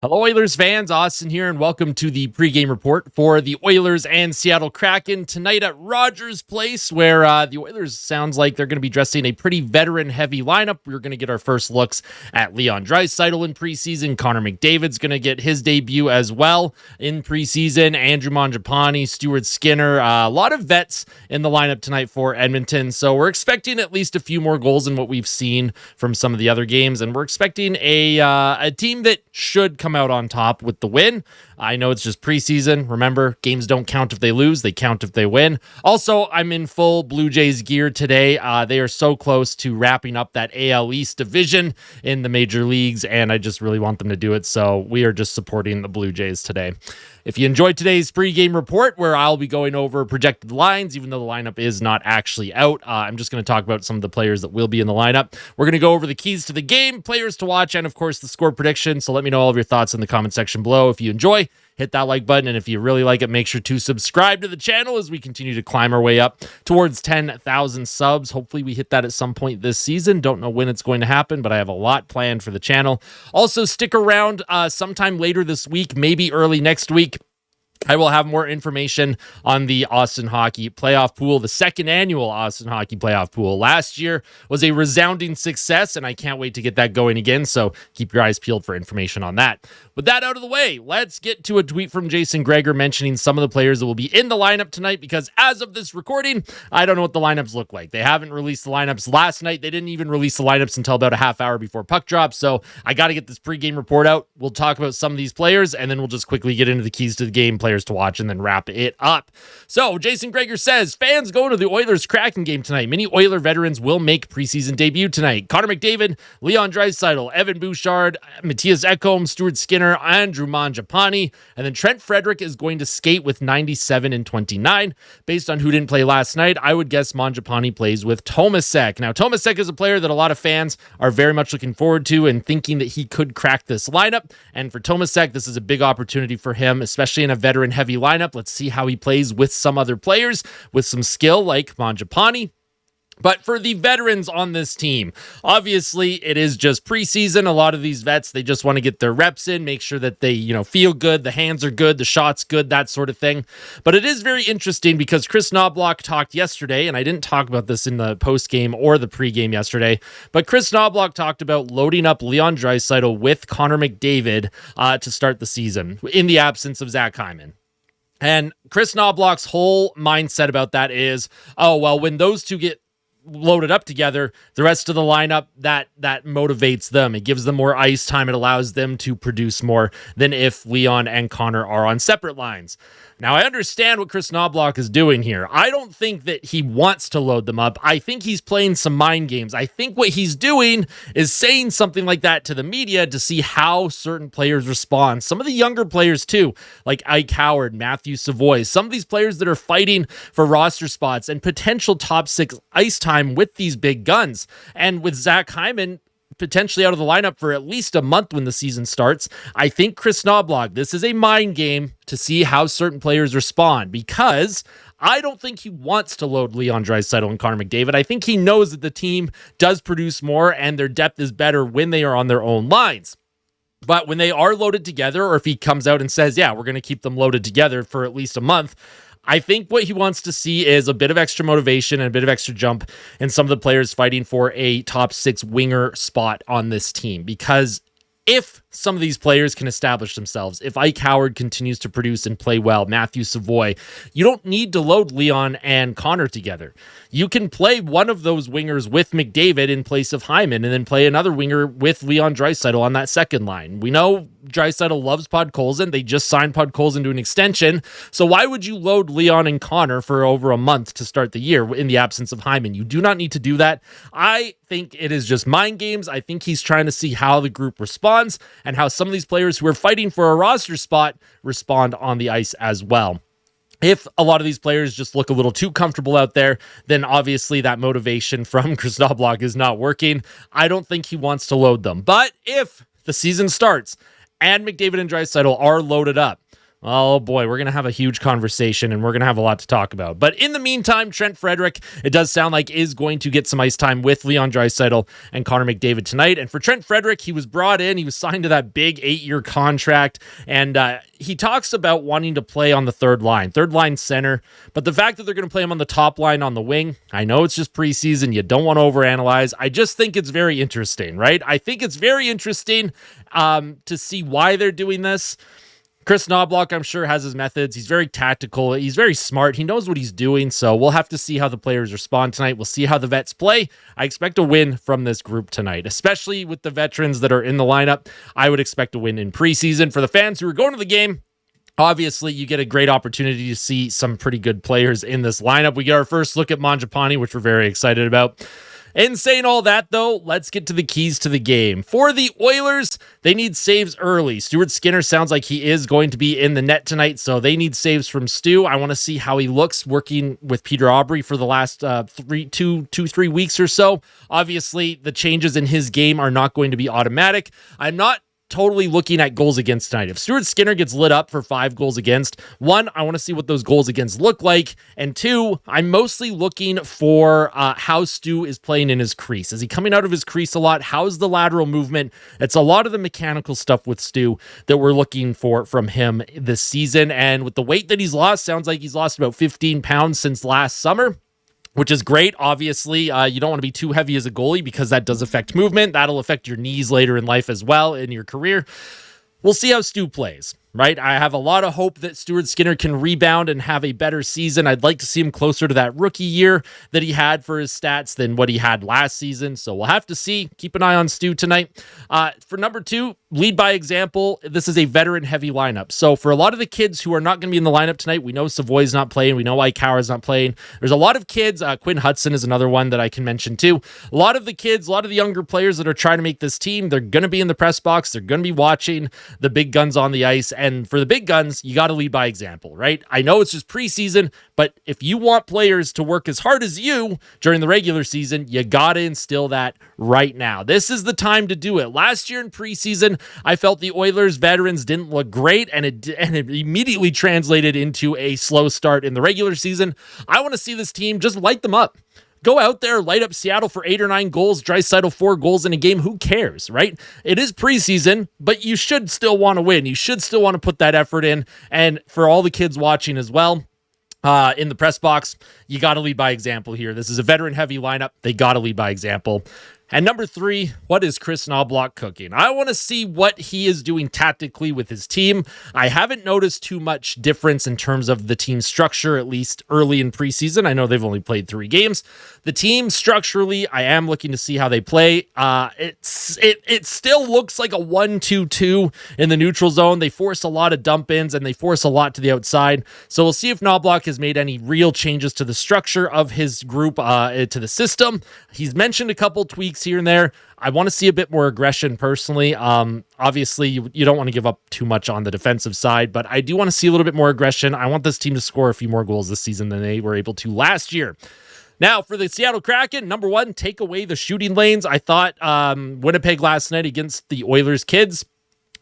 Hello, Oilers fans. Austin here, and welcome to the pregame report for the Oilers and Seattle Kraken tonight at Rogers Place, where the Oilers sounds like they're going to be dressing a pretty veteran-heavy lineup. We're going to get our first looks at Leon Draisaitl in preseason. Connor McDavid's going to get his debut as well in preseason. Andrew Mangiapane, Stuart Skinner, a lot of vets in the lineup tonight for Edmonton. So we're expecting at least a few more goals than what we've seen from some of the other games, and we're expecting a team that should come out on top with the win. I know it's just preseason. Remember, games don't count if they lose. They count if they win. Also, I'm in full Blue Jays gear today. They are so close to wrapping up that AL East division in the major leagues, and I just really want them to do it. So we are just supporting the Blue Jays today. If you enjoyed today's pregame report, where I'll be going over projected lines, even though the lineup is not actually out, I'm just going to talk about some of the players that will be in the lineup. We're going to go over the keys to the game, players to watch, and of course the score prediction. So let me know all of your thoughts in the comment section below. If you enjoy, hit that like button, and if you really like it, make sure to subscribe to the channel as we continue to climb our way up towards 10,000 subs. Hopefully we hit that at some point this season. Don't know when it's going to happen, but I have a lot planned for the channel. Also, stick around sometime later this week, maybe early next week. I will have more information on the Austin Hockey Playoff Pool, the second annual Austin Hockey Playoff Pool. Last year was a resounding success, and I can't wait to get that going again, so keep your eyes peeled for information on that. With that out of the way, let's get to a tweet from Jason Gregor mentioning some of the players that will be in the lineup tonight, because as of this recording, I don't know what the lineups look like. They haven't released the lineups last night. They didn't even release the lineups until about a half hour before puck drop, so I got to get this pregame report out. We'll talk about some of these players, and then we'll just quickly get into the keys to the game, players to watch, and then wrap it up. So Jason Gregor says, fans going to the Oilers Kraken game tonight. Many Oiler veterans will make preseason debut tonight. Connor McDavid, Leon Draisaitl, Evan Bouchard, Matthias Ekholm, Stuart Skinner, Andrew Mangiapane, and then Trent Frederick is going to skate with 97 and 29. Based on who didn't play last night, I would guess Mangiapane plays with Tomasek. Now, Tomasek is a player that a lot of fans are very much looking forward to and thinking that he could crack this lineup. And for Tomasek, this is a big opportunity for him, especially in a veteran-heavy lineup. Let's see how he plays with some other players with some skill like Mangiapane. But for the veterans on this team, obviously it is just preseason. A lot of these vets, they just want to get their reps in, make sure that they, feel good, the hands are good, the shot's good, that sort of thing. But it is very interesting because Chris Knobloch talked yesterday, and I didn't talk about this in the postgame or the pregame yesterday, but Chris Knobloch talked about loading up Leon Draisaitl with Connor McDavid to start the season in the absence of Zach Hyman. And Chris Knobloch's whole mindset about that is, when those two get loaded up together, the rest of the lineup, that motivates them. It gives them more ice time. It allows them to produce more than if Leon and Connor are on separate lines. Now, I understand what Chris Knobloch is doing here. I don't think that he wants to load them up. I think he's playing some mind games. I think what he's doing is saying something like that to the media to see how certain players respond. Some of the younger players, too, like Ike Howard, Matthew Savoy, some of these players that are fighting for roster spots and potential top six ice time with these big guns. And with Zach Hyman potentially out of the lineup for at least a month when the season starts, I think Chris Knobloch, this is a mind game to see how certain players respond, because I don't think he wants to load Leon Draisaitl and Connor McDavid. I think he knows that the team does produce more and their depth is better when they are on their own lines. But when they are loaded together, or if he comes out and says, yeah, we're going to keep them loaded together for at least a month, I think what he wants to see is a bit of extra motivation and a bit of extra jump in some of the players fighting for a top six winger spot on this team. Because if some of these players can establish themselves, if Ike Howard continues to produce and play well, Matthew Savoy, you don't need to load Leon and Connor together. You can play one of those wingers with McDavid in place of Hyman, and then play another winger with Leon Draisaitl on that second line. We know Draisaitl loves Podkolzin. They just signed Podkolzin to an extension. So why would you load Leon and Connor for over a month to start the year in the absence of Hyman? You do not need to do that. I think it is just mind games. I think he's trying to see how the group responds and how some of these players who are fighting for a roster spot respond on the ice as well. If a lot of these players just look a little too comfortable out there, then obviously that motivation from Chris Knobloch is not working. I don't think he wants to load them. But if the season starts and McDavid and Draisaitl are loaded up, Oh boy, we're going to have a huge conversation and we're going to have a lot to talk about. But in the meantime, Trent Frederic, it does sound like is going to get some ice time with Leon Draisaitl and Connor McDavid tonight. And for Trent Frederic, he was brought in, he was signed to that big 8-year contract, and he talks about wanting to play on the third line center. But the fact that they're going to play him on the top line on the wing, I know it's just preseason, you don't want to overanalyze. I just think it's very interesting, right? I think it's very interesting to see why they're doing this. Chris Knoblauch, I'm sure, has his methods. He's very tactical. He's very smart. He knows what he's doing. So we'll have to see how the players respond tonight. We'll see how the vets play. I expect a win from this group tonight, especially with the veterans that are in the lineup. I would expect a win in preseason. For the fans who are going to the game, obviously, you get a great opportunity to see some pretty good players in this lineup. We get our first look at Mangiapane, which we're very excited about. In saying all that, though, let's get to the keys to the game. For the Oilers, they need saves early. Stuart Skinner sounds like he is going to be in the net tonight, so they need saves from Stu. I want to see how he looks working with Peter Aubry for the last 3 weeks or so. Obviously, the changes in his game are not going to be automatic. I'm not totally looking at goals against tonight. If Stuart Skinner gets lit up for 5 goals against, 1, I want to see what those goals against look like, and 2, I'm mostly looking for how Stu is playing in his crease. Is he coming out of his crease a lot? How's the lateral movement? It's a lot of the mechanical stuff with Stu that we're looking for from him this season, and with the weight that he's lost, sounds like he's lost about 15 pounds since last summer, which is great. Obviously, you don't want to be too heavy as a goalie because that does affect movement. That'll affect your knees later in life as well in your career. We'll see how Stu plays, right? I have a lot of hope that Stuart Skinner can rebound and have a better season. I'd like to see him closer to that rookie year that he had for his stats than what he had last season. So we'll have to see. Keep an eye on Stu tonight. For number 2, lead by example. This is a veteran-heavy lineup. So for a lot of the kids who are not going to be in the lineup tonight, we know Savoy's not playing. We know Aikawa's not playing. There's a lot of kids. Quinn Hudson is another one that I can mention too. A lot of the kids, a lot of the younger players that are trying to make this team, they're going to be in the press box. They're going to be watching the big guns on the ice. And for the big guns, you got to lead by example, right? I know it's just preseason, but if you want players to work as hard as you during the regular season, you got to instill that right now. This is the time to do it. Last year in preseason, I felt the Oilers veterans didn't look great, and it immediately translated into a slow start in the regular season. I want to see this team just light them up. Go out there, light up Seattle for 8 or 9 goals, Draisaitl 4 goals in a game. Who cares, right? It is preseason, but you should still want to win. You should still want to put that effort in. And for all the kids watching as well, in the press box, you got to lead by example here. This is a veteran-heavy lineup. They got to lead by example. And number 3, what is Chris Knoblauch cooking? I want to see what he is doing tactically with his team. I haven't noticed too much difference in terms of the team structure, at least early in preseason. I know they've only played 3 games. The team structurally, I am looking to see how they play. It still looks like a 1-2-2 in the neutral zone. They force a lot of dump-ins and they force a lot to the outside. So we'll see if Knoblauch has made any real changes to the structure of his group, to the system. He's mentioned a couple tweaks here and there. I want to see a bit more aggression personally. Obviously, you don't want to give up too much on the defensive side, but I do want to see a little bit more aggression. I want this team to score a few more goals this season than they were able to last year. Now, for the Seattle Kraken, number 1, take away the shooting lanes. I thought Winnipeg last night against the Oilers kids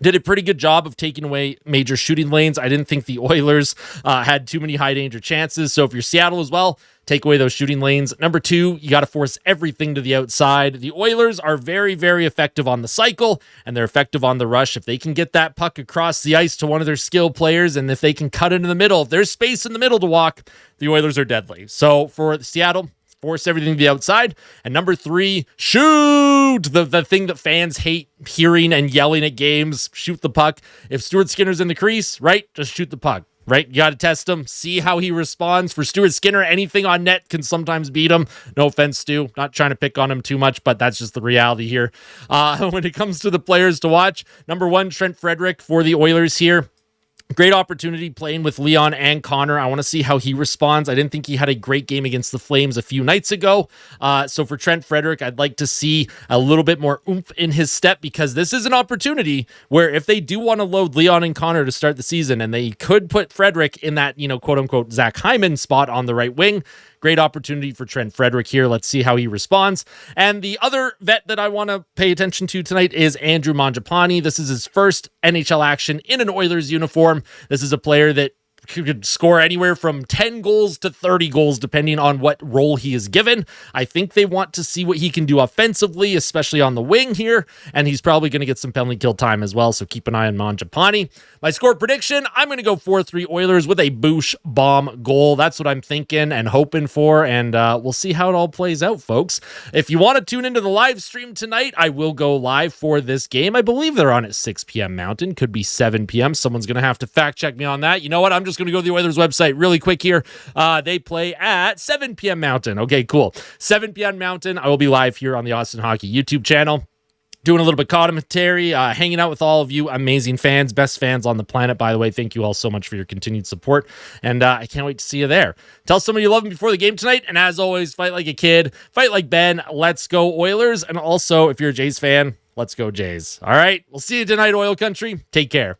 did a pretty good job of taking away major shooting lanes. I didn't think the Oilers had too many high danger chances. So if you're Seattle as well, take away those shooting lanes. Number 2, you got to force everything to the outside. The Oilers are very, very effective on the cycle, and they're effective on the rush. If they can get that puck across the ice to one of their skill players, and if they can cut it in the middle, if there's space in the middle to walk, the Oilers are deadly. So for Seattle, force everything to the outside. And number 3, shoot! The thing that fans hate hearing and yelling at games, shoot the puck. If Stuart Skinner's in the crease, right, just shoot the puck. Right? You got to test him, see how he responds. For Stuart Skinner, anything on net can sometimes beat him. No offense, Stu. Not trying to pick on him too much, but that's just the reality here. When it comes to the players to watch, number 1, Trent Frederic for the Oilers here. Great opportunity playing with Leon and Connor. I want to see how he responds. I didn't think he had a great game against the Flames a few nights ago. So for Trent Frederic, I'd like to see a little bit more oomph in his step, because this is an opportunity where if they do want to load Leon and Connor to start the season, and they could put Frederic in that, quote unquote, Zach Hyman spot on the right wing, Great opportunity for Trent Frederick here. Let's see how he responds. And the other vet that I want to pay attention to tonight is Andrew Mangiapane. This is his first NHL action in an Oilers uniform. This is a player that could score anywhere from 10 goals to 30 goals, depending on what role he is given. I think they want to see what he can do offensively, especially on the wing here, and he's probably going to get some penalty kill time as well, so keep an eye on Mangiapane. My score prediction, I'm going to go 4-3 Oilers with a Boosh bomb goal. That's what I'm thinking and hoping for, and we'll see how it all plays out, folks. If you want to tune into the live stream tonight, I will go live for this game. I believe they're on at 6 p.m. Mountain. Could be 7 p.m. Someone's going to have to fact check me on that. You know what? I'm just going to go to the Oilers website really quick here. They play at 7 p.m. Mountain. Okay, cool. 7 p.m. Mountain. I will be live here on the Austin Hockey YouTube channel, doing a little bit of commentary, hanging out with all of you amazing fans, best fans on the planet, by the way. Thank you all so much for your continued support, and I can't wait to see you there. Tell somebody you love them before the game tonight, and as always, fight like a kid, fight like Ben. Let's go Oilers, and also, if you're a Jays fan, let's go Jays. All right, we'll see you tonight, Oil Country. Take care.